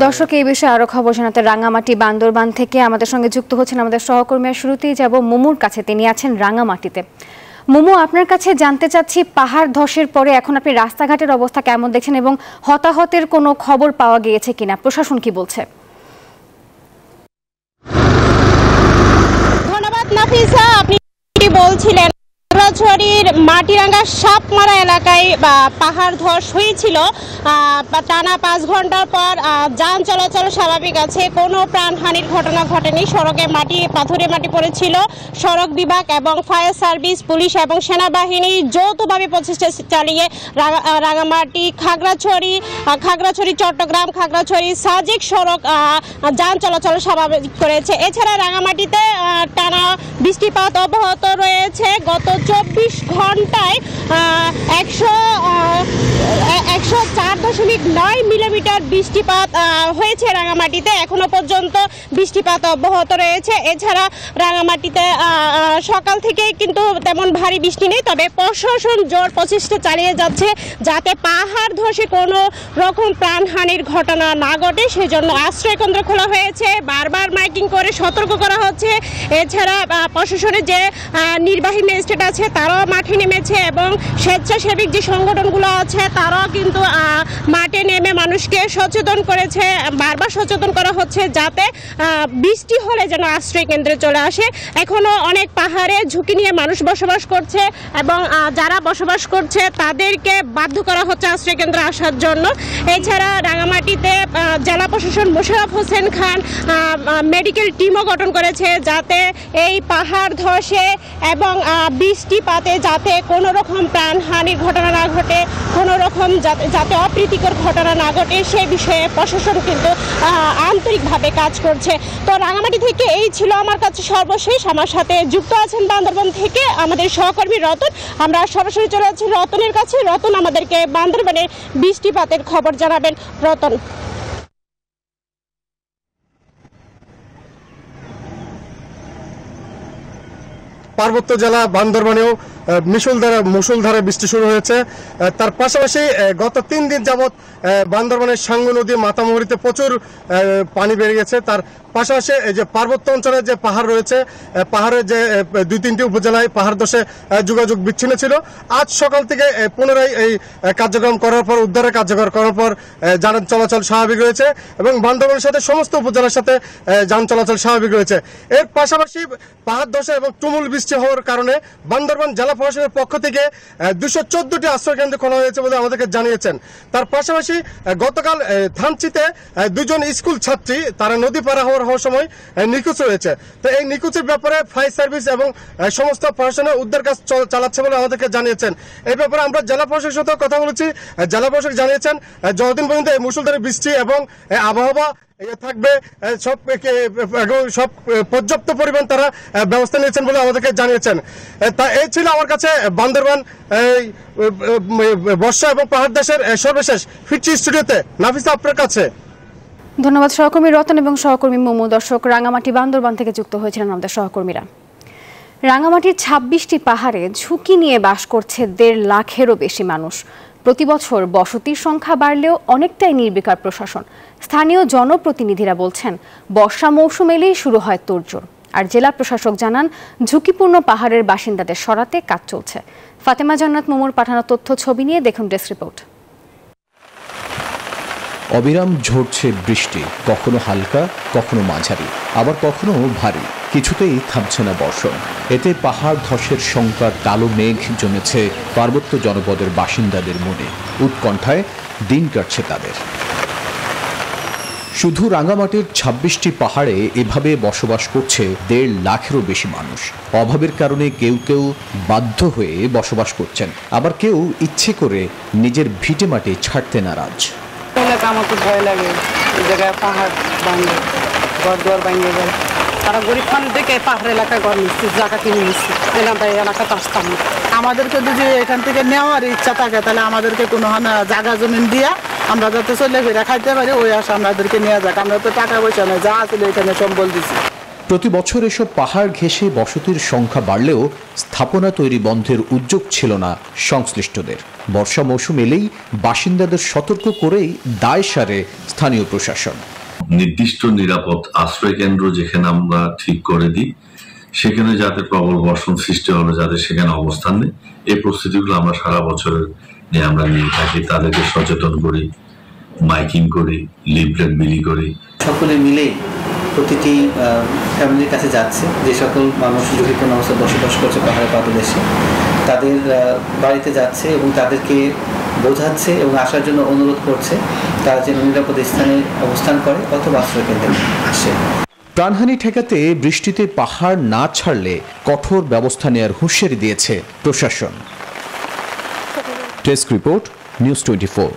দর্শক এই বিষয়ে আরো খবর জানাতে রাঙ্গামাটি বান্দরবান থেকে আমাদের সঙ্গে যুক্ত হচ্ছেন আমাদের সহকর্মী। শুরুতেই যাব মুমুর কাছে, তিনি আছেন রাঙ্গামাটিতে। মুমু, আপনার কাছে জানতে চাচ্ছি, পাহাড় ধসের পরে এখন আপনি রাস্তাঘাটের অবস্থা কেমন দেখছেন এবং হতাহতের কোনো খবর পাওয়া গিয়েছে কিনা, প্রশাসন কি বলছে? ধন্যবাদ নাফিসা, আপনি বলছিলেন খাগড়াছড়ির মাটিরাঙ্গা সাপমারা এলাকায় পাহাড় ধস হয়েছিল। টানা 5 ঘন্টার পর যান চলাচল স্বাভাবিক আছে, কোনো প্রাণহানির ঘটনা ঘটেনি। সড়কে পাথরে মাটি পড়েছিল। সড়ক বিভাগ এবং ফায়ার সার্ভিস, পুলিশ এবং সেনাবাহিনী যৌথভাবে প্রচেষ্টা চালিয়ে রাঙ্গামাটি খাগড়াছড়ি চট্টগ্রাম খাগড়াছড়ি সাজেক সড়ক যান চলাচল স্বাভাবিক করেছে। এছাড়া রাঙ্গামাটিতে টানা বৃষ্টিপাত অব্যাহত রয়েছে। গত 24 ঘন্টায় 104.9 মিলিমিটার বৃষ্টিপাত হয়েছে রাঙ্গামাটিতে। এখনো পর্যন্ত বৃষ্টিপাত অব্যাহত রয়েছে। এছাড়া রাঙ্গামাটিতে সকাল থেকেই কিন্তু তেমন ভারী বৃষ্টি নেই, তবে প্রশাসন জোর প্রচেষ্টা চালিয়ে যাচ্ছে যাতে পাহাড় ধসে কোনো রকম প্রাণহানির ঘটনা না ঘটে। সেজন্য আশ্রয়কেন্দ্র খোলা হয়েছে, বারবার মাইকিং করে সতর্ক করা হচ্ছে। এছাড়া প্রশাসনের যে নির্বাহী ম্যাজিস্ট্রেট আছে তারাও মাঠে নেমেছে এবং স্বেচ্ছাসেবী যে সংগঠনগুলো আছে তারাও কিন্তু মাঠে নেমে মানুষকে সচেতন করেছে। বারবার সচেতন করা হচ্ছে যাতে বৃষ্টি হলে যেন আশ্রয় কেন্দ্রে চলে আসে। এখনো অনেক পাহাড়ে ঝুঁকি নিয়ে মানুষ বসবাস করছে এবং যারা বসবাস করছে তাদেরকে বাধ্য করা হচ্ছে আশ্রয় কেন্দ্রে আসার জন্য। এছাড়া রাঙ্গামাটিতে জেলা প্রশাসন মোশাররফ হোসেন খান মেডিকেল টিমও গঠন করেছে যাতে এই পাহাড় ধসে এবং বৃষ্টিপাতে যাতে কোনো রকম প্রাণহানির ঘটনা না ঘটে, কোনো রকম যাতে অপ্রীতিকর ঘটনা না ঘটে সে বিষয়ে প্রশাসন কিন্তু আন্তরিকভাবে কাজ করছে। তো রাঙ্গামাটি থেকে এই ছিল আমার কাছে সর্বশেষ। আমার সাথে যুক্ত আছেন বান্দরবান থেকে আমাদের সহকর্মী রতন। আমরা সরাসরি চলে যাচ্ছি রতনের কাছে। রতন, আমাদেরকে বান্দরবানের বৃষ্টিপাতের খবর জানাবেন। রতন। পার্বত্য জেলা বান্দরবানেও মুষলধারে বৃষ্টি শুরু হয়েছে। তার পাশাপাশি গত 3 দিন যাবৎ বান্দরবানের সাঙ্গু নদী মাতামুহুরীতে প্রচুর পানি বেড়ে গেছে। তার পাশাপাশি যে পার্বত্য অঞ্চলের যে পাহাড় রয়েছে, পাহাড়ের যে 2-3টি উপজেলায় পাহাড় ধসে যোগাযোগ বিচ্ছিন্ন ছিল। আজ সকাল থেকে পুনরায় এই কার্যক্রম করার পর, উদ্ধারের কার্যক্রম করার পর যান চলাচল স্বাভাবিক রয়েছে এবং বান্দরবানের সাথে সমস্ত উপজেলার সাথে যান চলাচল স্বাভাবিক রয়েছে। এর পাশাপাশি পাহাড় ধসে এবং তুমুল বৃষ্টি হওয়ার কারণে বান্দরবান জেলা প্রশাসনের পক্ষ থেকে 214টি আশ্রয়কেন্দ্র খোলা হয়েছে বলে আমাদেরকে জানিয়েছেন। তার পাশাপাশি গতকাল থানচিতে 2 জন স্কুল ছাত্রী তারা নদী পার হওয়ার সময় নিখোঁজ রয়েছে। তো এই নিখোঁজের ব্যাপারে ফায়ার সার্ভিস এবং সমস্ত প্রশাসনের উদ্ধার কাজ চালাচ্ছে বলে আমাদেরকে জানিয়েছেন। এই ব্যাপারে আমরা জেলা প্রশাসনের সাথে কথা বলেছি। জেলা প্রশাসক জানিয়েছেন যতদিন পর্যন্ত এই মুষলধারে বৃষ্টি এবং আবহাওয়া থাকবে সব পর্যাপ্ত পরিমাণ তারা ব্যবস্থা নিয়েছেন বলে আমাদেরকে জানিয়েছেন। তা এই ছিল আমার কাছে বান্দরবান বর্ষা এবং পাহাড় দেশের সর্বশেষ। ফিরছি স্টুডিওতে। নাফিসা, আপনার কাছে। ধন্যবাদ সহকর্মী রতন এবং সহকর্মী মুমু। দর্শক, রাঙ্গামাটি বান্দরবান থেকে যুক্ত হয়েছিলেন আমাদের সহকর্মীরা। রাঙ্গামাটির 26টি পাহাড়ে ঝুঁকি নিয়ে বাস করছে 1.5 লাখেরও বেশি মানুষ। প্রতি বছর বসতির সংখ্যা বাড়লেও অনেকটাই নির্বিকার প্রশাসন। স্থানীয় জনপ্রতিনিধিরা বলছেন বর্ষা মৌসুম এলেই শুরু হয় তোড়জোড়। আর জেলা প্রশাসক জানান ঝুঁকিপূর্ণ পাহাড়ের বাসিন্দাদের সরাতে কাজ চলছে। ফাতেমা জান্নাত মুমুর পাঠানো তথ্য ছবি নিয়ে দেখুন ডেস্ক রিপোর্ট। অবিরাম ঝরছে বৃষ্টি, কখনো হালকা, কখনো মাঝারি, আবার কখনো ভারী। কিছুতেই থামছে না বর্ষণ। এতে পাহাড় ধসের শঙ্কার কালো মেঘ জমেছে পার্বত্য জনপদের বাসিন্দাদের মনে। উৎকণ্ঠায় দিন কাটছে তাদের। শুধু রাঙ্গামাটির 26টি পাহাড়ে এভাবে বসবাস করছে 1.5 লাখেরও বেশি মানুষ। অভাবের কারণে কেউ কেউ বাধ্য হয়ে বসবাস করছেন, আবার কেউ ইচ্ছে করে নিজের ভিটে মাটি ছাড়তে নারাজ। আমার তো ভয় লাগে, এই জায়গায় পাহাড় ভাঙবে, ঘর দুয়ার ভাঙবে যায়। তারা গরিব মানুষ দেখে পাহাড় এলাকায় ঘর নিচ্ছে, জায়গা কিনে নিচ্ছে, এলাকাতে আসতাম না। আমাদেরকে যদি এখান থেকে নেওয়ার ইচ্ছা থাকে তাহলে আমাদেরকে কোনো জায়গা জমিন দিয়া আমরা যাতে চলে ফিরে খাইতে পারি, ওই আশা আমাদেরকে নিয়ে যাক। আমরা তো টাকা পয়সা নেই, যা আসলে এখানে সম্বল দিচ্ছি। প্রতি বছর এসব পাহাড় ঘেঁষে বসতির সংখ্যা বাড়লেও স্থাপনা তৈরি বন্ধের উদ্যোগ ছিল না সংশ্লিষ্টদের। বর্ষা মৌসুম এলেই বাসিন্দাদের সতর্ক করেই দায় সারে স্থানীয় প্রশাসন। নির্দিষ্ট নিরাপদ আশ্রয় কেন্দ্র যেখানে আমরা ঠিক করে দিই, সেখানে যাতে প্রবল বর্ষণ সৃষ্টি হলে যাতে সেখানে অবস্থান নেই, এই প্রস্তুতিগুলো আমরা সারা বছর নিয়ে আমরা নিয়ে থাকি। তাদেরকে সচেতন করি, মাইকিং করি, লিফলেট বিলি করি। সকলে মিলেই প্রতিটি ফ্যামিলির কাছে যাচ্ছে, যে সকল মানুষ ঝুঁকিপূর্ণ অবস্থায় বসবাস করছে পাহাড়ের পাদদেশে, তাদের বাড়িতে যাচ্ছে এবং তাদেরকে বোঝাচ্ছে এবং আসার জন্য অনুরোধ করছে তারা যেন নিরাপদ স্থানে অবস্থান করে অথবা আশ্রয় কেন্দ্রে আসে। প্রাণহানি ঠেকাতে বৃষ্টিতে পাহাড় না ছাড়লে কঠোর ব্যবস্থা নেওয়ার হুঁশিয়ারি দিয়েছে প্রশাসন। Desk report, news 24।